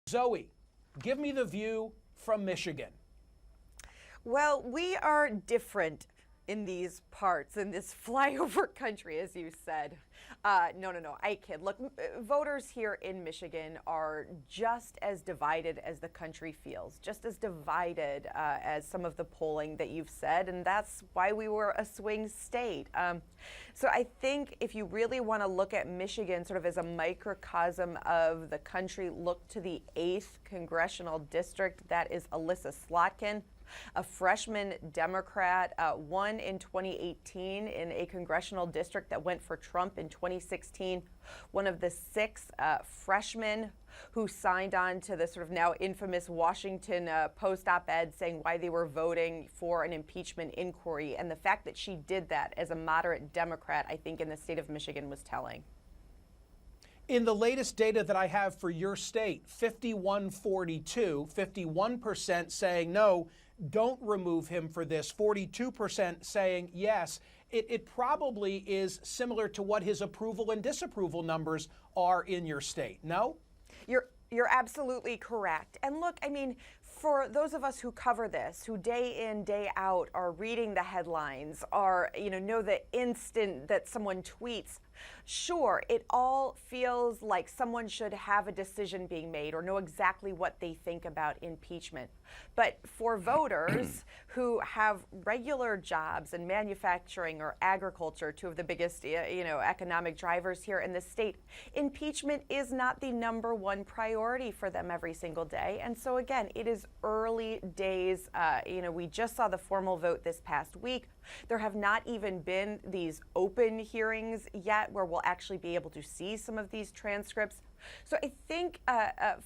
Zoe, give me the view from Michigan. Well, we are different in these parts, in this flyover country, as you said. No, I kid. Look, voters here in Michigan are just as divided as the country feels, just as divided as some of the polling that you've said, and that's why we were a swing state. So I think if you really want to look at Michigan sort of as a microcosm of the country, look to the 8th congressional district. That is Alyssa Slotkin, a freshman Democrat, won in 2018 in a congressional district that went for Trump in 2016. One of the 6 freshmen who signed on to the sort of now infamous Washington Post op-ed saying why they were voting for an impeachment inquiry. And the fact that she did that as a moderate Democrat, I think, in the state of Michigan was telling. In the latest data that I have for your state, 51-42, 51% saying no, don't remove him for this, 42% saying yes. It probably is similar to what his approval and disapproval numbers are in your state, no? You're absolutely correct. And look, I mean, for those of us who cover this, who day in, day out are reading the headlines, are, know the instant that someone tweets, sure, it all feels like someone should have a decision being made or know exactly what they think about impeachment. But for voters who have regular jobs in manufacturing or agriculture, 2 of the biggest, economic drivers here in the state, impeachment is not the #1 priority for them every single day. And so again, it is early days. We just saw the formal vote this past week. There have not even been these open hearings yet where we'll actually be able to see some of these transcripts. So I think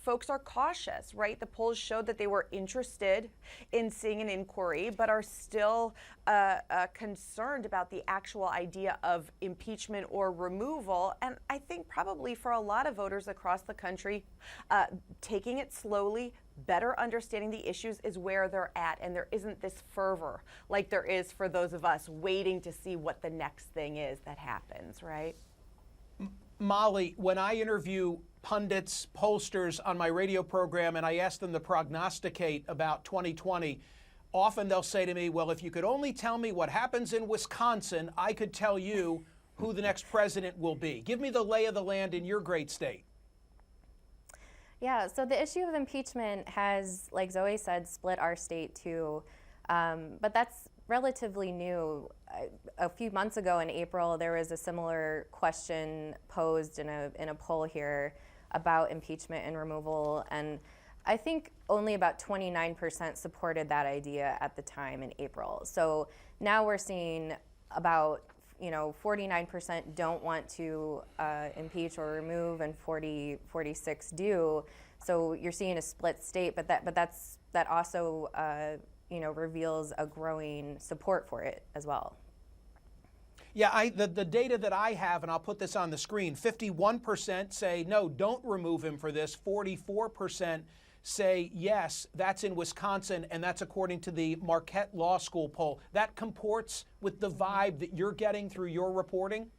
folks are cautious, right? The polls showed that they were interested in seeing an inquiry, but are still concerned about the actual idea of impeachment or removal. And I think probably for a lot of voters across the country, taking it slowly, better understanding the issues is where they're at. And there isn't this fervor like there is for those of us waiting to see what the next thing is that happens, right? Molly, when I interview pundits, pollsters on my radio program, and I ask them to prognosticate about 2020, often they'll say to me, well, if you could only tell me what happens in Wisconsin, I could tell you who the next president will be. Give me the lay of the land in your great state. Yeah, so the issue of impeachment has, like Zoe said, split our state too. But that's relatively new. A few months ago in April, there was a similar question posed in a poll here about impeachment and removal, and I think only about 29% supported that idea at the time in April. So now we're seeing about 49% don't want to impeach or remove, and 46 do. So you're seeing a split state, but that also reveals a growing support for it as well. Yeah, the data that I have, and I'll put this on the screen, 51% say no, don't remove him for this. 44% say yes. That's in Wisconsin, and that's according to the Marquette Law School poll. That comports with the vibe that you're getting through your reporting?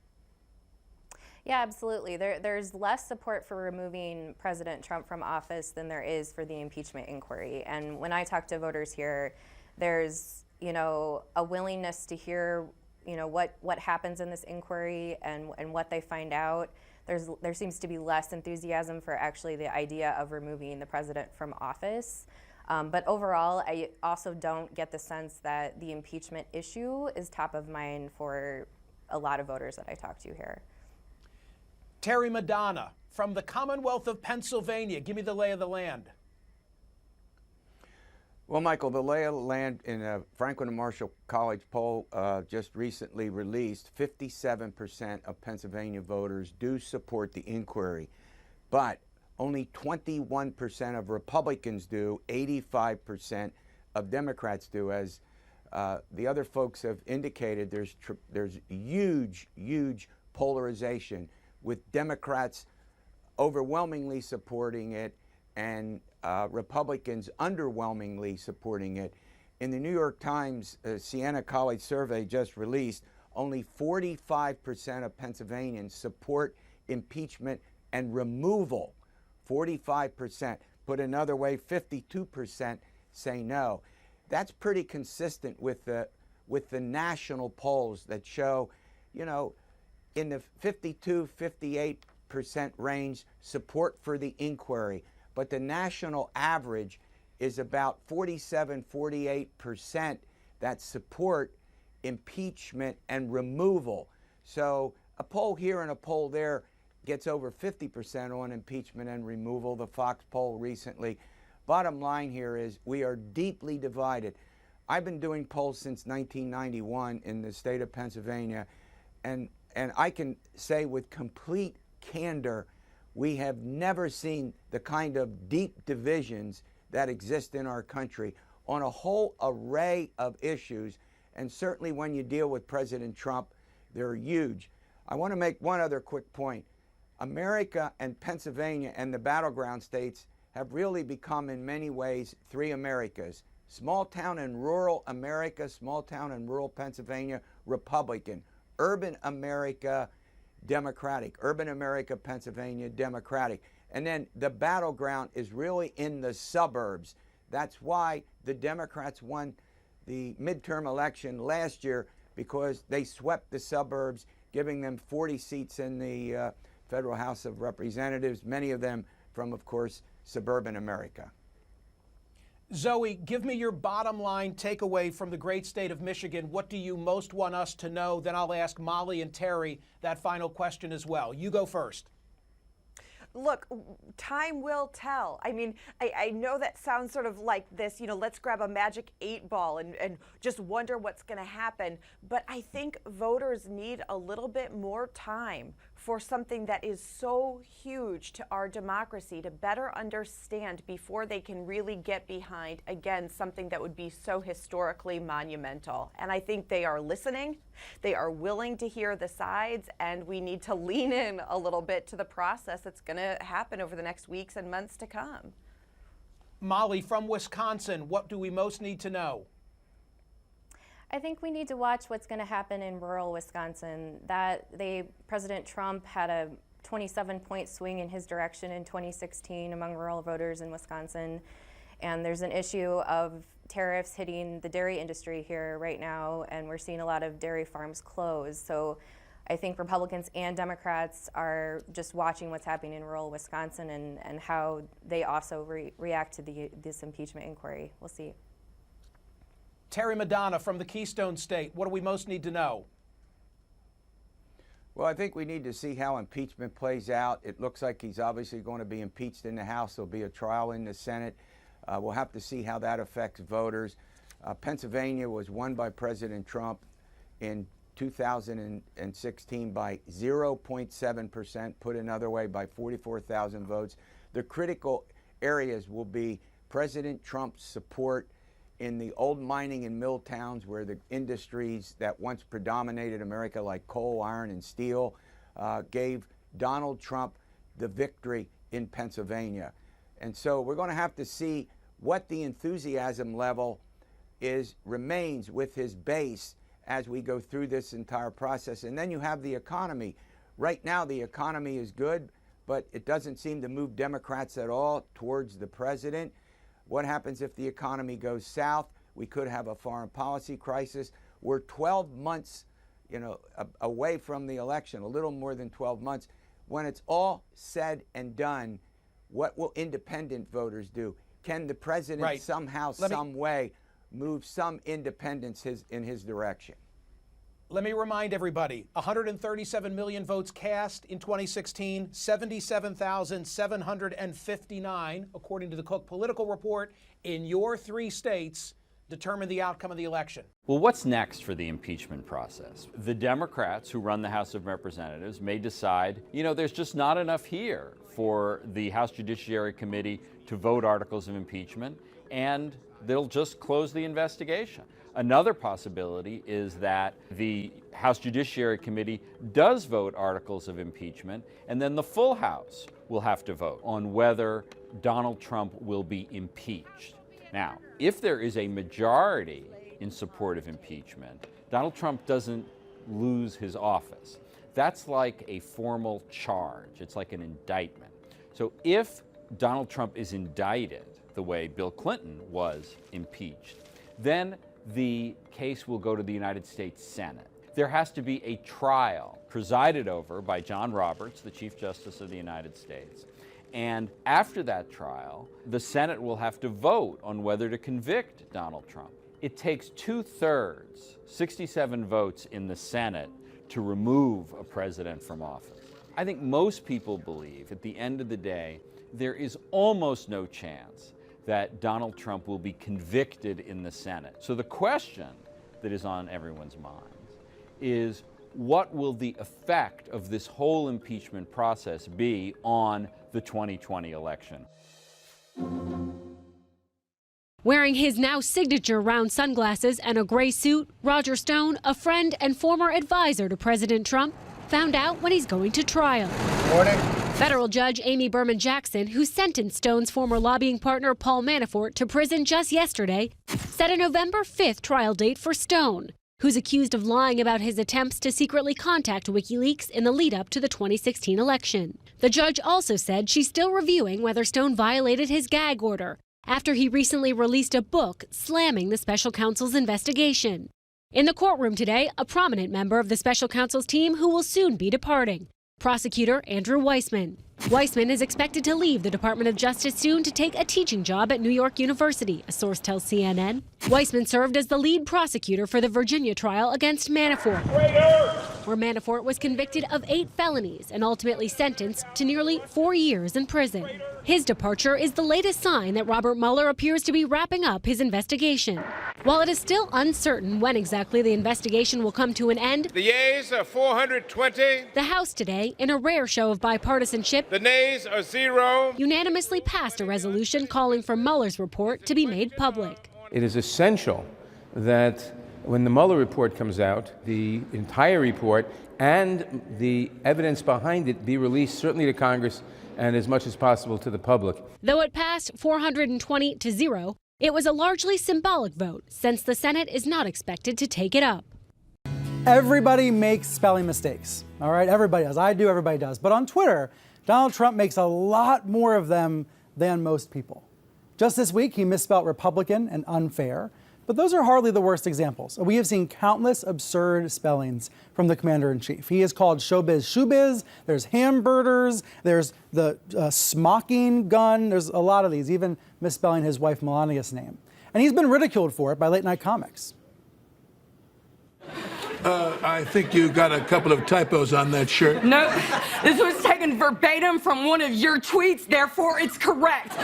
Yeah, absolutely. There's less support for removing President Trump from office than there is for the impeachment inquiry. And when I talk to voters here, there's a willingness to hear what happens in this inquiry and what they find out. There seems to be less enthusiasm for actually the idea of removing the president from office. But overall, I also don't get the sense that the impeachment issue is top of mind for a lot of voters that I talk to here. Terry Madonna from the Commonwealth of Pennsylvania. Give me the lay of the land. Well, Michael, the lay of the land in a Franklin and Marshall College poll just recently released, 57% of Pennsylvania voters do support the inquiry, but only 21% of Republicans do, 85% of Democrats do. As the other folks have indicated, there's huge polarization, with Democrats overwhelmingly supporting it and Republicans underwhelmingly supporting it. In the New York Times Siena College survey just released, only 45% of Pennsylvanians support impeachment and removal. 45%. Put another way, 52% say no. That's pretty consistent with the national polls that show, you know, in the 52, 58% range support for the inquiry. But the national average is about 47, 48% that support impeachment and removal. So a poll here and a poll there gets over 50% on impeachment and removal, the Fox poll recently. Bottom line here is we are deeply divided. I've been doing polls since 1991 in the state of Pennsylvania, and I can say with complete candor, we have never seen the kind of deep divisions that exist in our country on a whole array of issues, and certainly when you deal with President Trump, they're huge. I want to make one other quick point. America and Pennsylvania and the battleground states have really become in many ways three Americas. Small town and rural America, small town and rural Pennsylvania, Republican. Urban America, Democratic. Urban America, Pennsylvania, Democratic. And then the battleground is really in the suburbs. That's why the Democrats won the midterm election last year, because they swept the suburbs, giving them 40 seats in the Federal House of Representatives, many of them from, of course, suburban America. Zoe, give me your bottom line takeaway from the great state of Michigan. What do you most want us to know? Then I'll ask Molly and Terry that final question as well. You go first. Look, time will tell. I mean, I know that sounds sort of like this, you know, let's grab a magic 8-ball and just wonder what's going to happen. But I think voters need a little bit more time for something that is so huge to our democracy to better understand before they can really get behind, again, something that would be so historically monumental. And I think they are listening, they are willing to hear the sides, and we need to lean in a little bit to the process that's going to happen over the next weeks and months to come. Molly, from Wisconsin, what do we most need to know? I think we need to watch what's going to happen in rural Wisconsin. President Trump had a 27-point swing in his direction in 2016 among rural voters in Wisconsin. And there's an issue of tariffs hitting the dairy industry here right now, and we're seeing a lot of dairy farms close. So I think Republicans and Democrats are just watching what's happening in rural Wisconsin and how they also react to this impeachment inquiry. We'll see. Terry Madonna from the Keystone State, what do we most need to know? Well, I think we need to see how impeachment plays out. It looks like he's obviously going to be impeached in the House. There'll be a trial in the Senate. We'll have to see how that affects voters. Pennsylvania was won by President Trump in 2016 by 0.7%, put another way, by 44,000 votes. The critical areas will be President Trump's support in the old mining and mill towns where the industries that once predominated America, like coal, iron, and steel, gave Donald Trump the victory in Pennsylvania. And so we're going to have to see what the enthusiasm level remains with his base as we go through this entire process. And then you have the economy. Right now the economy is good, but it doesn't seem to move Democrats at all towards the president. What happens if the economy goes south? We could have a foreign policy crisis. We're 12 months, away from the election, a little more than 12 months. When it's all said and done, what will independent voters do? Can the president somehow, some way, move some independents in his direction? Let me remind everybody, 137 million votes cast in 2016, 77,759, according to the Cook Political Report, in your 3 states, determine the outcome of the election. Well, what's next for the impeachment process? The Democrats who run the House of Representatives may decide, there's just not enough here for the House Judiciary Committee to vote articles of impeachment, and they'll just close the investigation. Another possibility is that the House Judiciary Committee does vote articles of impeachment, and then the full House will have to vote on whether Donald Trump will be impeached. Now, if there is a majority in support of impeachment, Donald Trump doesn't lose his office. That's like a formal charge. It's like an indictment. So if Donald Trump is indicted the way Bill Clinton was impeached, then the case will go to the United States Senate. There has to be a trial presided over by John Roberts, the Chief Justice of the United States. And after that trial, the Senate will have to vote on whether to convict Donald Trump. It takes 2/3, 67 votes in the Senate, to remove a president from office. I think most people believe, at the end of the day, there is almost no chance that Donald Trump will be convicted in the Senate. So the question that is on everyone's minds is, what will the effect of this whole impeachment process be on the 2020 election? Wearing his now signature round sunglasses and a gray suit, Roger Stone, a friend and former advisor to President Trump, found out when he's going to trial. Morning. Federal Judge Amy Berman Jackson, who sentenced Stone's former lobbying partner Paul Manafort to prison just yesterday, set a November 5th trial date for Stone, who's accused of lying about his attempts to secretly contact WikiLeaks in the lead-up to the 2016 election. The judge also said she's still reviewing whether Stone violated his gag order after he recently released a book slamming the special counsel's investigation. In the courtroom today, a prominent member of the special counsel's team who will soon be departing, prosecutor Andrew Weissman. Weissman is expected to leave the Department of Justice soon to take a teaching job at New York University, a source tells CNN. Weissman served as the lead prosecutor for the Virginia trial against Manafort, where Manafort was convicted of 8 felonies and ultimately sentenced to nearly 4 years in prison. His departure is the latest sign that Robert Mueller appears to be wrapping up his investigation. While it is still uncertain when exactly the investigation will come to an end, The yeas are 420. the House today, in a rare show of bipartisanship, The nays are 0. unanimously passed a resolution calling for Mueller's report to be made public. It is essential that when the Mueller report comes out, the entire report and the evidence behind it be released, certainly to Congress and as much as possible to the public. Though it passed 420 to 0, it was a largely symbolic vote, since the Senate is not expected to take it up. Everybody makes spelling mistakes, all right? Everybody does. I do, everybody does. But on Twitter, Donald Trump makes a lot more of them than most people. Just this week, he misspelled Republican and unfair. But those are hardly the worst examples. We have seen countless absurd spellings from the commander-in-chief. He has called showbiz shoebiz, there's hamburgers, there's the smocking gun, there's a lot of these, even misspelling his wife Melania's name. And he's been ridiculed for it by late-night comics. I think you got a couple of typos on that shirt. No, this was taken verbatim from one of your tweets, therefore it's correct.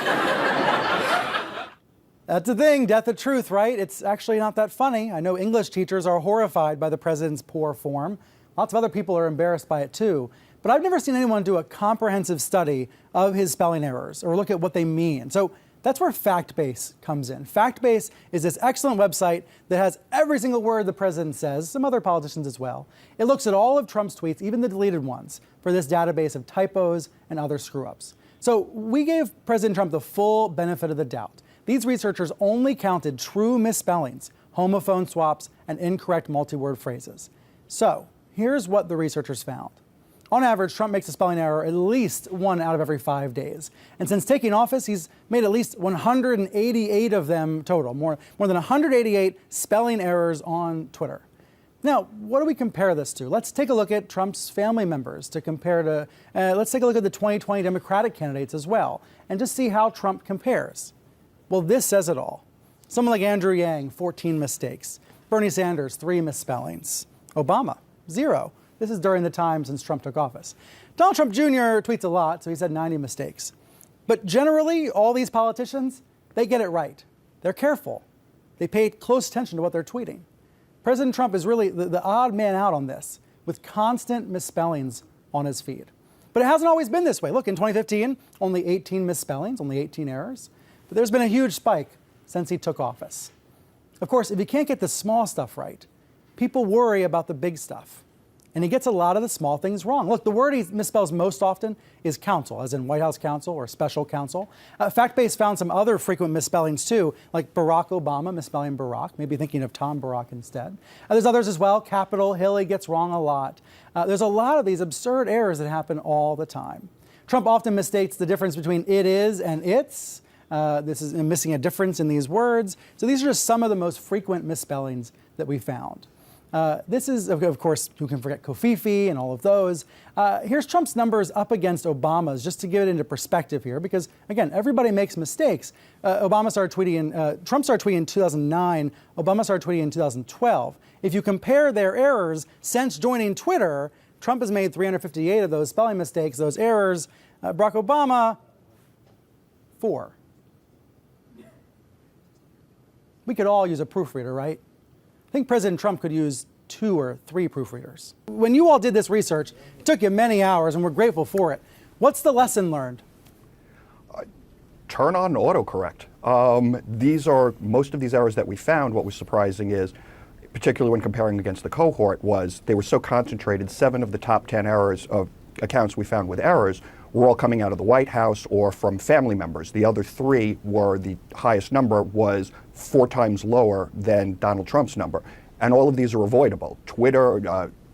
That's the thing, death of truth, right? It's actually not that funny. I know English teachers are horrified by the president's poor form. Lots of other people are embarrassed by it too. But I've never seen anyone do a comprehensive study of his spelling errors or look at what they mean. So that's where FactBase comes in. FactBase is this excellent website that has every single word the president says, some other politicians as well. It looks at all of Trump's tweets, even the deleted ones, for this database of typos and other screw-ups. So we gave President Trump the full benefit of the doubt. These researchers only counted true misspellings, homophone swaps, and incorrect multi-word phrases. So here's what the researchers found. On average, Trump makes a spelling error at least 1 out of every 5 days. And since taking office, he's made at least 188 of them total, more than 188 spelling errors on Twitter. Now, what do we compare this to? Let's take a look at Trump's family members to compare to, let's take a look at the 2020 Democratic candidates as well, and just see how Trump compares. Well, this says it all. Someone like Andrew Yang, 14 mistakes. Bernie Sanders, 3 misspellings. Obama, 0. This is during the time since Trump took office. Donald Trump Jr. tweets a lot, so he's had 90 mistakes. But generally, all these politicians, they get it right. They're careful. They pay close attention to what they're tweeting. President Trump is really the odd man out on this, with constant misspellings on his feed. But it hasn't always been this way. Look, in 2015, only 18 misspellings, only 18 errors. But there's been a huge spike since he took office. Of course, if you can't get the small stuff right, people worry about the big stuff. And he gets a lot of the small things wrong. Look, the word he misspells most often is counsel, as in White House counsel or special counsel. FactBase found some other frequent misspellings too, like Barack Obama misspelling Barack, maybe thinking of Tom Barack instead. There's others as well. Capitol Hill he gets wrong a lot. There's a lot of these absurd errors that happen all the time. Trump often misstates the difference between it is and it's. This is missing a difference in these words. So these are just some of the most frequent misspellings that we found. This is, of course, who can forget Kofifi and all of those. Here's Trump's numbers up against Obama's, just to give it into perspective here, because, again, everybody makes mistakes. Trump started tweeting in 2009, Obama started tweeting in 2012. If you compare their errors since joining Twitter, Trump has made 358 of those spelling mistakes, those errors. Barack Obama, 4. We could all use a proofreader, right? I think President Trump could use 2 or 3 proofreaders. When you all did this research, it took you many hours, and we're grateful for it. What's the lesson learned? Turn on autocorrect. Most of these errors that we found, what was surprising is, particularly when comparing against the cohort, was they were so concentrated. 7 of the top 10 errors of accounts we found with errors were all coming out of the White House or from family members. The other 3 were, the highest number was 4 times lower than Donald Trump's number. And all of these are avoidable. Twitter,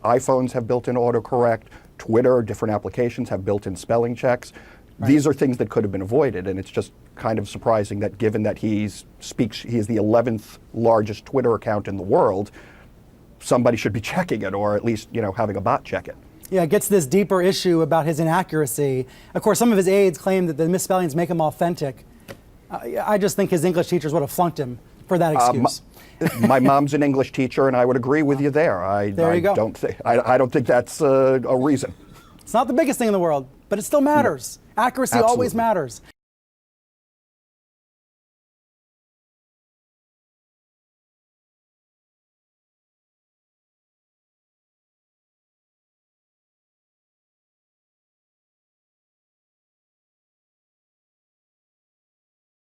iPhones have built-in autocorrect. Twitter, different applications have built-in spelling checks. Right. These are things that could have been avoided, and it's just kind of surprising that given that he is the 11th largest Twitter account in the world, somebody should be checking it, or at least, having a bot check it. Yeah, it gets this deeper issue about his inaccuracy. Of course, some of his aides claim that the misspellings make him authentic. I just think his English teachers would have flunked him for that excuse. My mom's an English teacher, and I would agree with you there. I don't think that's a reason. It's not the biggest thing in the world, but it still matters. Accuracy always matters.